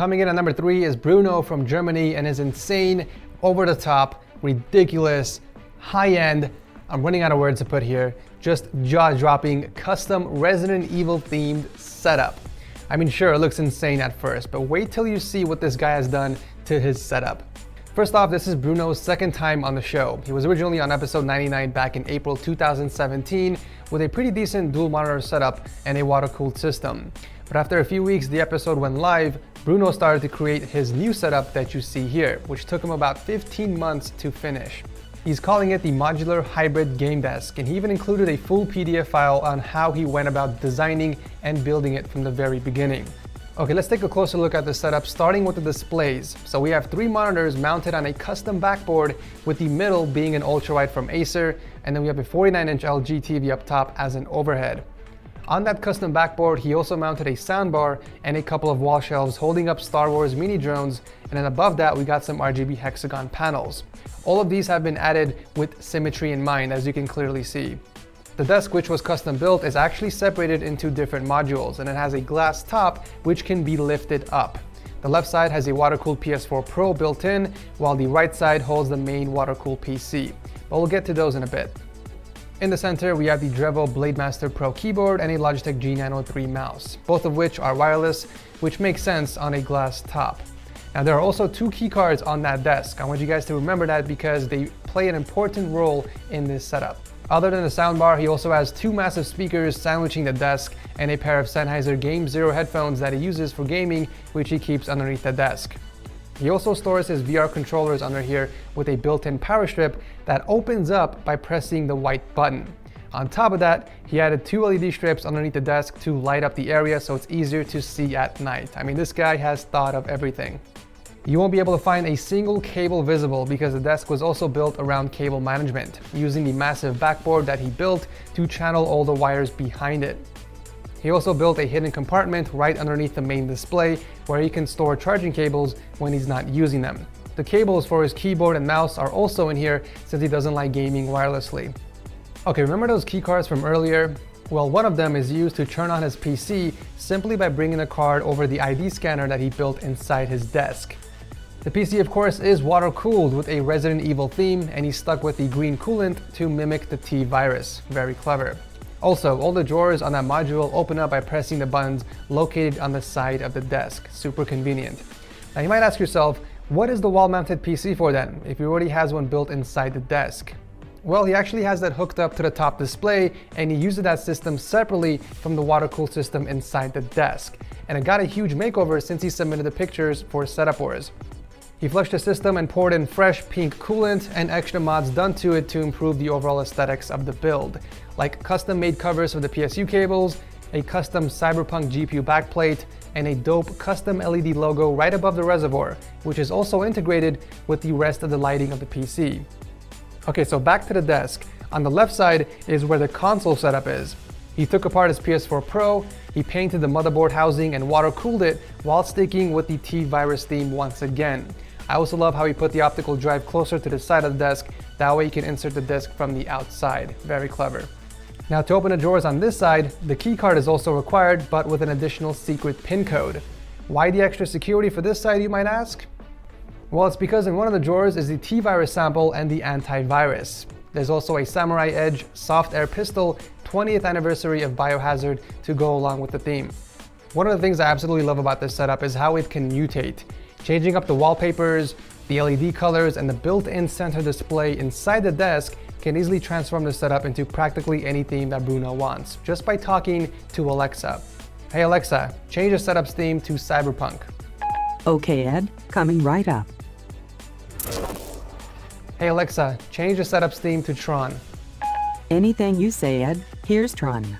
Coming in at number 3 is Bruno from Germany and his insane, over-the-top, ridiculous, high-end, I'm running out of words to put here, just jaw-dropping, custom Resident Evil themed setup. I mean, sure, it looks insane at first, but wait till you see what this guy has done to his setup. First off, this is Bruno's second time on the show. He was originally on episode 99 back in April 2017 with a pretty decent dual monitor setup and a water-cooled system. But after a few weeks, the episode went live, Bruno started to create his new setup that you see here, which took him about 15 months to finish. He's calling it the Modular Hybrid Game Desk, and he even included a full PDF file on how he went about designing and building it from the very beginning. Okay, let's take a closer look at the setup, starting with the displays. So we have 3 monitors mounted on a custom backboard, with the middle being an ultrawide from Acer, and then we have a 49-inch LG TV up top as an overhead. On that custom backboard, he also mounted a soundbar and a couple of wall shelves holding up Star Wars mini drones, and then above that we got some RGB hexagon panels. All of these have been added with symmetry in mind, as you can clearly see. The desk, which was custom built, is actually separated into different modules, and it has a glass top which can be lifted up. The left side has a water-cooled PS4 Pro built in, while the right side holds the main water-cooled PC. But we'll get to those in a bit. In the center, we have the Drevo Blademaster Pro keyboard and a Logitech G Nano 3 mouse, both of which are wireless, which makes sense on a glass top. Now, there are also 2 keycards on that desk. I want you guys to remember that because they play an important role in this setup. Other than the soundbar, he also has 2 massive speakers sandwiching the desk and a pair of Sennheiser Game Zero headphones that he uses for gaming, which he keeps underneath the desk. He also stores his VR controllers under here with a built-in power strip that opens up by pressing the white button. On top of that, he added 2 LED strips underneath the desk to light up the area so it's easier to see at night. I mean, this guy has thought of everything. You won't be able to find a single cable visible because the desk was also built around cable management, using the massive backboard that he built to channel all the wires behind it. He also built a hidden compartment right underneath the main display where he can store charging cables when he's not using them. The cables for his keyboard and mouse are also in here since he doesn't like gaming wirelessly. Okay, remember those keycards from earlier? Well, one of them is used to turn on his PC simply by bringing a card over the ID scanner that he built inside his desk. The PC, of course, is water-cooled with a Resident Evil theme, and he stuck with the green coolant to mimic the T-virus. Very clever. Also, all the drawers on that module open up by pressing the buttons located on the side of the desk. Super convenient. Now you might ask yourself, what is the wall-mounted PC for then, if he already has one built inside the desk? Well, he actually has that hooked up to the top display, and he uses that system separately from the water-cooled system inside the desk. And it got a huge makeover since he submitted the pictures for Setup Wars. He flushed the system and poured in fresh pink coolant and extra mods done to it to improve the overall aesthetics of the build, like custom-made covers for the PSU cables, a custom Cyberpunk GPU backplate, and a dope custom LED logo right above the reservoir, which is also integrated with the rest of the lighting of the PC. Okay, so back to the desk. On the left side is where the console setup is. He took apart his PS4 Pro, he painted the motherboard housing and water-cooled it while sticking with the T-virus theme once again. I also love how he put the optical drive closer to the side of the desk, that way you can insert the disc from the outside. Very clever. Now to open the drawers on this side, the keycard is also required, but with an additional secret PIN code. Why the extra security for this side, you might ask? Well, it's because in one of the drawers is the T-virus sample and the antivirus. There's also a Samurai Edge soft air pistol 20th anniversary of Biohazard to go along with the theme. One of the things I absolutely love about this setup is how it can mutate. Changing up the wallpapers, the LED colors, and the built-in center display inside the desk can easily transform the setup into practically any theme that Bruno wants, just by talking to Alexa. Hey Alexa, change the setup's theme to Cyberpunk. Okay Ed, coming right up. Hey Alexa, change the setup's theme to Tron. Anything you say Ed, here's Tron.